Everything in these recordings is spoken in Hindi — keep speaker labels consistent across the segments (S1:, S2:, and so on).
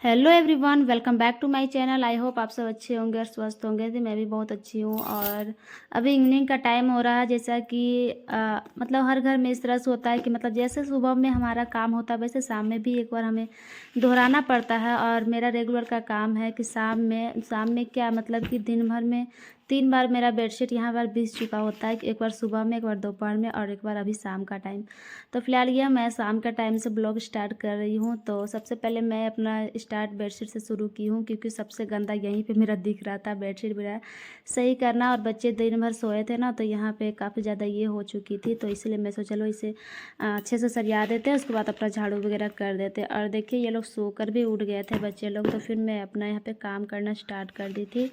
S1: Hello everyone, welcome back to my channel. I hope आप सब अच्छे होंगे और स्वस्थ होंगे। तो मैं भी बहुत अच्छी हूँ। और अभी इवनिंग का टाइम हो रहा है। जैसा कि मतलब हर घर में इस तरह से होता है कि मतलब जैसे सुबह में हमारा काम होता है वैसे शाम में भी एक बार हमें दोहराना पड़ता है। और मेरा रेगुलर का काम है कि शाम में क्या मतलब कि दिन भर में 3 बार मेरा बेडशीट यहाँ पर बिछ चुका होता है। एक बार सुबह में, एक बार दोपहर में और एक बार अभी शाम का टाइम। तो फिलहाल यह मैं शाम का टाइम से ब्लॉग स्टार्ट कर रही हूँ। तो सबसे पहले मैं अपना स्टार्ट बेडशीट से शुरू की हूँ, क्योंकि सबसे गंदा यहीं पे मेरा दिख रहा था। बेडशीट मेरा सही करना, और बच्चे दिन भर सोए थे ना, तो यहाँ पे काफ़ी ज़्यादा ये हो चुकी थी। तो इसलिए मैं सोचा चलो इसे अच्छे से सरिया देते हैं, उसके बाद अपना झाड़ू वगैरह कर देते हैं। और देखिए ये लोग सोकर भी उठ गए थे बच्चे लोग। तो फिर मैं अपना यहाँ पे काम करना स्टार्ट कर दी थी।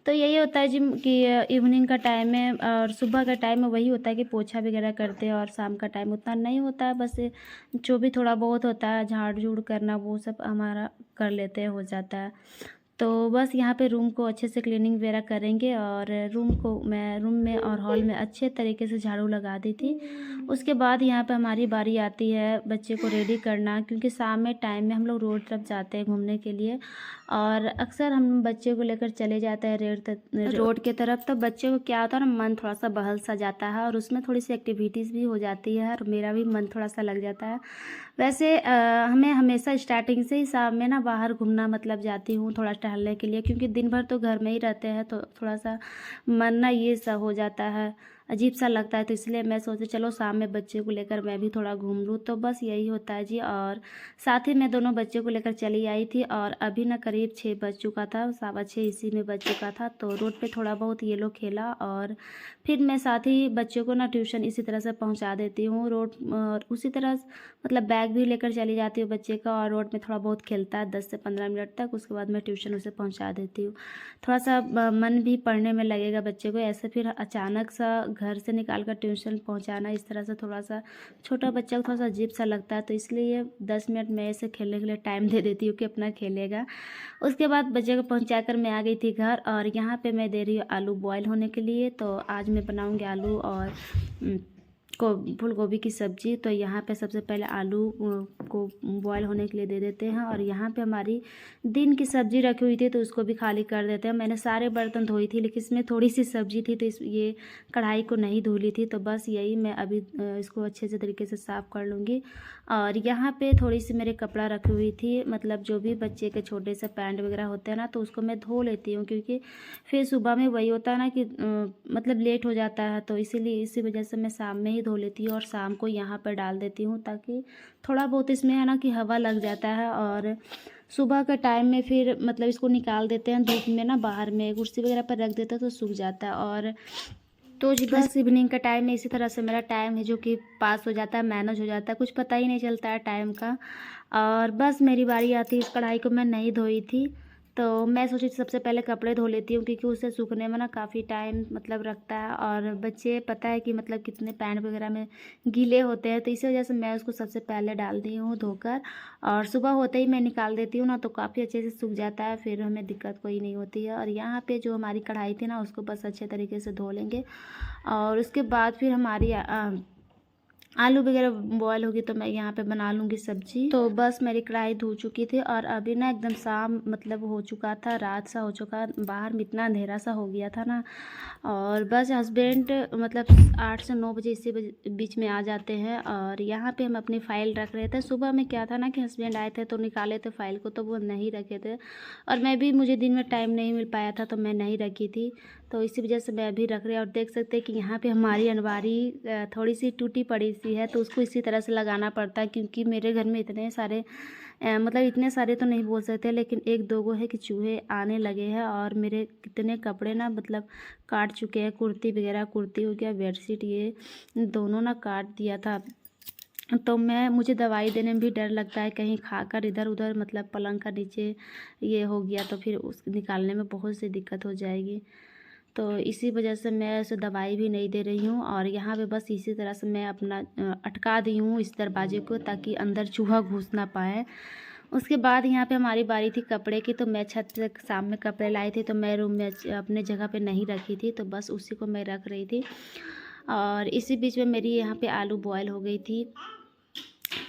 S1: तो यही होता है जिम कि इवनिंग का टाइम है और सुबह का टाइम में वही होता है कि पोछा वगैरह करते हैं। और शाम का टाइम उतना नहीं होता है, बस जो भी थोड़ा बहुत होता है झाड़ झूड़ करना वो सब हमारा कर लेते हैं, हो जाता है। तो बस यहाँ पे रूम को अच्छे से क्लीनिंग वगैरह करेंगे। और रूम में और हॉल में अच्छे तरीके से झाड़ू लगा दी थी। उसके बाद यहाँ पे हमारी बारी आती है बच्चे को रेडी करना, क्योंकि शाम में टाइम में हम लोग रोड तरफ जाते हैं घूमने के लिए। और अक्सर हम बच्चे को लेकर चले जाते हैं रोड के तरफ। तो बच्चे को क्या होता है ना, मन थोड़ा सा बहल सा जाता है और उसमें थोड़ी सी एक्टिविटीज़ भी हो जाती है और मेरा भी मन थोड़ा सा लग जाता है। वैसे हमें हमेशा स्टार्टिंग से ही शाम में ना बाहर घूमना मतलब जाती हूँ थोड़ा टहलने के लिए, क्योंकि दिन भर तो घर में ही रहते हैं। तो थोड़ा सा मन ना ये सा हो जाता है, अजीब सा लगता है। तो इसलिए मैं सोची चलो शाम में बच्चे को लेकर मैं भी थोड़ा घूम लूँ। तो बस यही होता है जी। और साथ ही मैं दोनों बच्चे को लेकर चली आई थी। और अभी ना करीब 6 बज चुका था, 6:15 इसी में बज चुका था। तो रोड पे थोड़ा बहुत ये लोग खेला और फिर मैं साथ ही बच्चों को ना ट्यूशन इसी तरह से पहुंचा देती हूँ। और उसी तरह मतलब बैग भी लेकर चली जाती हूँ बच्चे का, और रोड में थोड़ा बहुत खेलता है 10 से 15 मिनट तक। उसके बाद मैं ट्यूशन उसे पहुंचा देती हूँ। थोड़ा सा मन भी पढ़ने में लगेगा बच्चे को। ऐसे फिर अचानक सा घर से निकाल कर ट्यूशन पहुंचाना, इस तरह से थोड़ा सा छोटा बच्चा को थोड़ा सा अजीब सा लगता है। तो इसलिए 10 मिनट मैं इसे खेलने के लिए टाइम दे देती हूँ कि अपना खेलेगा। उसके बाद बच्चे को पहुंचा कर मैं आ गई थी घर। और यहाँ पे मैं दे रही हूँ आलू बॉयल होने के लिए। तो आज मैं बनाऊँगी आलू और को फूल गोभी की सब्ज़ी। तो यहाँ पे सबसे पहले आलू को बॉयल होने के लिए दे देते हैं। और यहाँ पे हमारी दिन की सब्ज़ी रखी हुई थी तो उसको भी खाली कर देते हैं। मैंने सारे बर्तन धोई थी, लेकिन इसमें थोड़ी सी सब्ज़ी थी तो ये कढ़ाई को नहीं धुली थी। तो बस यही मैं अभी इसको अच्छे से तरीके से साफ़ कर लूँगी। और यहाँ पे थोड़ी सी मेरे कपड़ा रखी हुई थी, मतलब जो भी बच्चे के छोटे से पैंट वगैरह होते हैं ना, तो उसको मैं धो लेती हूँ, क्योंकि फिर सुबह में वही होता है ना कि मतलब लेट हो जाता है। तो इसीलिए इसी वजह से मैं शाम में ही धो लेती हूँ और शाम को यहाँ पर डाल देती हूँ, ताकि थोड़ा बहुत इसमें है ना कि हवा लग जाता है। और सुबह का टाइम में फिर मतलब इसको निकाल देते हैं धूप में ना, बाहर में कुर्सी वगैरह पर रख देते हैं तो सूख जाता है। और तो जी बस इवनिंग का टाइम में इसी तरह से मेरा टाइम है जो कि पास हो जाता है, मैनेज हो जाता है, कुछ पता ही नहीं चलता है टाइम का। और बस मेरी बारी आती है। इस कढ़ाई को मैं नहीं धोई थी, तो मैं सोची सबसे पहले कपड़े धो लेती हूँ, क्योंकि उसे सूखने में ना काफ़ी टाइम मतलब रखता है। और बच्चे पता है कि मतलब कितने पैंट वगैरह में गीले होते हैं, तो इसी वजह से मैं उसको सबसे पहले डाल दी हूँ धोकर। और सुबह होते ही मैं निकाल देती हूँ ना, तो काफ़ी अच्छे से सूख जाता है, फिर हमें दिक्कत कोई नहीं होती है। और यहाँ पे जो हमारी कढ़ाई थी ना, उसको बस अच्छे तरीके से धो लेंगे। और उसके बाद फिर हमारी आलू वगैरह बॉयल होगी तो मैं यहाँ पे बना लूँगी सब्जी। तो बस मेरी कढ़ाई धो चुकी थी और अभी ना एकदम शाम मतलब हो चुका था, रात सा हो चुका, बाहर में इतना अंधेरा सा हो गया था ना। और बस हस्बैंड मतलब 8 से 9 बजे इसी बीच में आ जाते हैं। और यहाँ पे हम अपनी फ़ाइल रख रहे थे। सुबह में क्या था ना कि हस्बैंड आए थे तो निकाले थे फ़ाइल को, तो वो नहीं रखे थे। और मैं भी, मुझे दिन में टाइम नहीं मिल पाया था तो मैं नहीं रखी थी। तो इसी वजह से मैं अभी रख रही हूँ। और देख सकते हैं कि यहाँ पे हमारी अलमारी थोड़ी सी टूटी पड़ी सी है, तो उसको इसी तरह से लगाना पड़ता है, क्योंकि मेरे घर में इतने सारे मतलब इतने सारे तो नहीं बोल सकते, लेकिन एक दो गो है कि चूहे आने लगे हैं। और मेरे कितने कपड़े ना मतलब काट चुके हैं, कुर्ती वगैरह, कुर्ती हो गया, बेडशीट, ये दोनों ना काट दिया था। तो मुझे दवाई देने में भी डर लगता है, कहीं खाकर इधर उधर मतलब पलंग का नीचे ये हो गया तो फिर उस निकालने में बहुत सी दिक्कत हो जाएगी। तो इसी वजह से मैं उसे दवाई भी नहीं दे रही हूँ। और यहाँ पे बस इसी तरह से मैं अपना अटका दी हूँ इस दरवाजे को, ताकि अंदर चूहा घुस ना पाए। उसके बाद यहाँ पे हमारी बारी थी कपड़े की। तो मैं छत से शाम में कपड़े लाई थी, तो मैं रूम में अपने जगह पे नहीं रखी थी, तो बस उसी को मैं रख रही थी। और इसी बीच में मेरी यहाँ पे आलू बॉयल हो गई थी।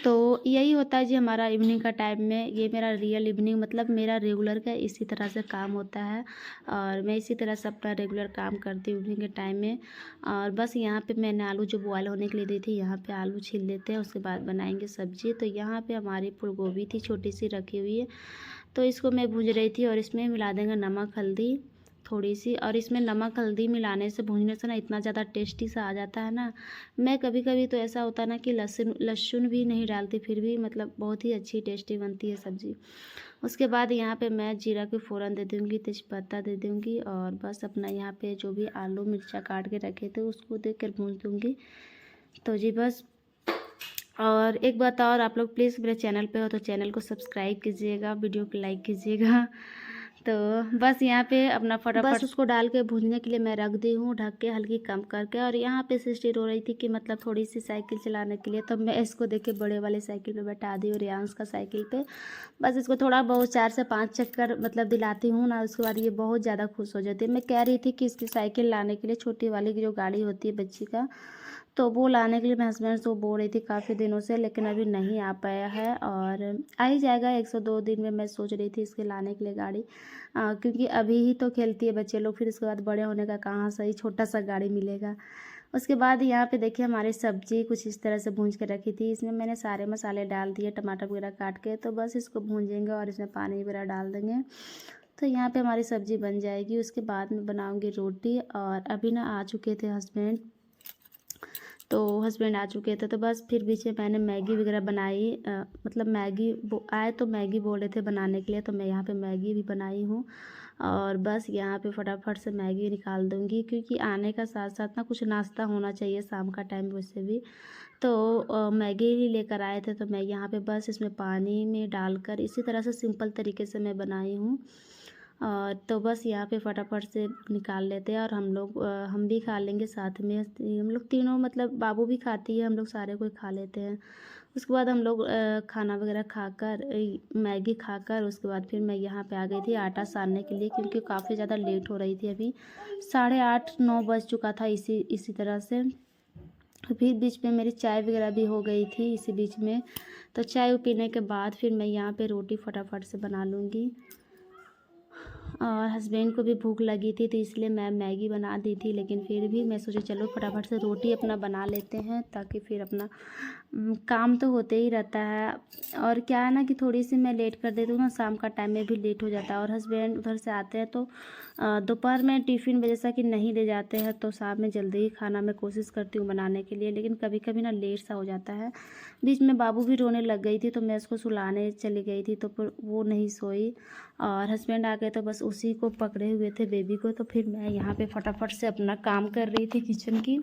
S1: तो यही होता है जी हमारा इवनिंग का टाइम में। ये मेरा रियल इवनिंग मतलब मेरा रेगुलर का इसी तरह से काम होता है और मैं इसी तरह से अपना रेगुलर काम करती हूँ इवनिंग के टाइम में। और बस यहाँ पे मैंने आलू जो बॉयल होने के लिए दी थी, यहाँ पे आलू छील लेते हैं, उसके बाद बनाएंगे सब्जी। तो यहाँ पे हमारी फूल गोभी थी छोटी सी रखी हुई है, तो इसको मैं भून रही थी और इसमें मिला देंगे नमक हल्दी थोड़ी सी। और इसमें नमक हल्दी मिलाने से भूनने से ना इतना ज़्यादा टेस्टी सा आ जाता है ना। मैं कभी कभी तो ऐसा होता है ना कि लहसुन भी नहीं डालती, फिर भी मतलब बहुत ही अच्छी टेस्टी बनती है सब्ज़ी। उसके बाद यहाँ पे मैं जीरा की फ़ोरन दे दूँगी, तेज़पत्ता दे दूँगी और बस अपना यहाँ पे जो भी आलू मिर्चा काट के रखे थे उसको देकर भून दूँगी। तो जी बस। और एक बात और, आप लोग प्लीज़ मेरे चैनल पे हो तो चैनल को सब्सक्राइब कीजिएगा, वीडियो को लाइक कीजिएगा। तो बस यहाँ पे अपना फटाफट उसको डाल के भूनने के लिए मैं रख दी हूँ ढक के हल्की कम करके। और यहाँ पे सिस्टर रो रही थी कि मतलब थोड़ी सी साइकिल चलाने के लिए, तो मैं इसको देख के बड़े वाले साइकिल पे बैठा दी हूँ, रियांश का साइकिल पे। बस इसको थोड़ा बहुत 4 से 5 चक्कर मतलब दिलाती हूँ ना, उसके बाद ये बहुत ज़्यादा खुश हो जाती है। मैं कह रही थी कि इसकी साइकिल लाने के लिए छोटी वाली की जो गाड़ी होती है बच्ची का, तो वो लाने के लिए मैं हस्बैंड से बोल रही थी काफ़ी दिनों से, लेकिन अभी नहीं आ पाया है और आ ही जाएगा 102 दिन में। मैं सोच रही थी इसके लाने के लिए गाड़ी, क्योंकि अभी ही तो खेलती है बच्चे लोग, फिर उसके बाद बड़े होने का कहाँ सही छोटा सा गाड़ी मिलेगा। उसके बाद यहाँ पे देखिए हमारी सब्ज़ी कुछ इस तरह से भूंज के रखी थी। इसमें मैंने सारे मसाले डाल दिए, टमाटर वगैरह काट के, तो बस इसको भूंजेंगे और इसमें पानी वगैरह डाल देंगे। तो यहाँ पे हमारी सब्ज़ी बन जाएगी। उसके बाद मैं बनाऊँगी रोटी। और अभी ना आ चुके थे हस्बैंड, तो हस्बैंड आ चुके थे, तो बस फिर बीच में मैंने मैगी वगैरह बनाई। मतलब मैगी आए तो मैगी बोल रहे थे बनाने के लिए, तो मैं यहाँ पे मैगी भी बनाई हूँ। और बस यहाँ पे फटाफट से मैगी निकाल दूँगी, क्योंकि आने का साथ साथ ना कुछ नाश्ता होना चाहिए शाम का टाइम वैसे भी। तो मैगी ही लेकर आए थे, तो मैं यहाँ पे बस इसमें पानी में डालकर इसी तरह से सिंपल तरीके से मैं बनाई हूँ। तो बस यहाँ पे फटाफट से निकाल लेते हैं और हम भी खा लेंगे साथ में। हम लोग तीनों मतलब बाबू भी खाती है, हम लोग सारे कोई खा लेते हैं। उसके बाद हम लोग खाना वगैरह खाकर मैगी खाकर उसके बाद फिर मैं यहाँ पे आ गई थी आटा सानने के लिए, क्योंकि काफ़ी ज़्यादा लेट हो रही थी। अभी 8:30-9 बज चुका था इसी तरह से। फिर बीच में मेरी चाय वगैरह भी हो गई थी इसी बीच में। तो चाय पीने के बाद फिर मैं यहाँ पे रोटी फटाफट से बना लूँगी। और हस्बैंड को भी भूख लगी थी, तो इसलिए मैं मैगी बना दी थी, लेकिन फिर भी मैं सोची चलो फटाफट से रोटी अपना बना लेते हैं, ताकि फिर अपना काम तो होते ही रहता है। और क्या है ना कि थोड़ी सी मैं लेट कर देती हूँ ना, शाम का टाइम में भी लेट हो जाता है। और हस्बैंड उधर से आते हैं तो दोपहर में टिफ़िन जैसा कि नहीं ले जाते हैं, तो शाम में जल्दी ही खाना मैं कोशिश करती हूँ बनाने के लिए, लेकिन कभी कभी ना लेट सा हो जाता है। बीच में बाबू भी रोने लग गई थी, तो मैं उसको सुलाने चली गई थी, तो फिर वो नहीं सोई। और हस्बैंड आ गए तो बस उसी को पकड़े हुए थे बेबी को। तो फिर मैं यहाँ पे फटाफट से अपना काम कर रही थी किचन की।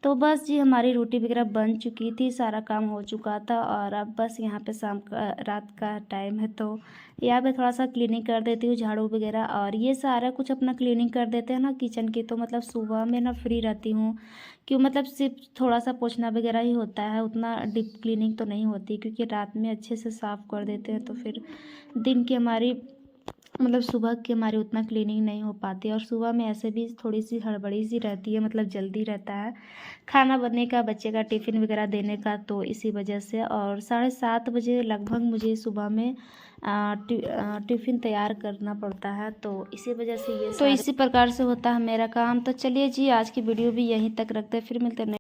S1: तो बस जी हमारी रोटी वगैरह बन चुकी थी, सारा काम हो चुका था। और अब बस यहाँ पे रात का टाइम है, तो यहाँ पे थोड़ा सा क्लीनिंग कर देती हूँ, झाड़ू वगैरह। और ये सारा कुछ अपना क्लीनिंग कर देते हैं ना किचन की, तो मतलब सुबह में ना फ्री रहती हूँ। क्यों मतलब सिर्फ थोड़ा सा पोछना वगैरह ही होता है, उतना डीप क्लीनिंग तो नहीं होती, क्योंकि रात में अच्छे से साफ़ कर देते हैं, तो फिर दिन की हमारी मतलब सुबह की हमारी उतना क्लीनिंग नहीं हो पाती। और सुबह में ऐसे भी थोड़ी सी हड़बड़ी सी रहती है, मतलब जल्दी रहता है खाना बनने का, बच्चे का टिफ़िन वगैरह देने का, तो इसी वजह से। और 7:30 बजे लगभग मुझे सुबह में टिफ़िन तैयार करना पड़ता है, तो इसी वजह से ये तो इसी प्रकार से होता है मेरा काम। तो चलिए जी आज की वीडियो भी यहीं तक रखते हैं, फिर मिलते हैं।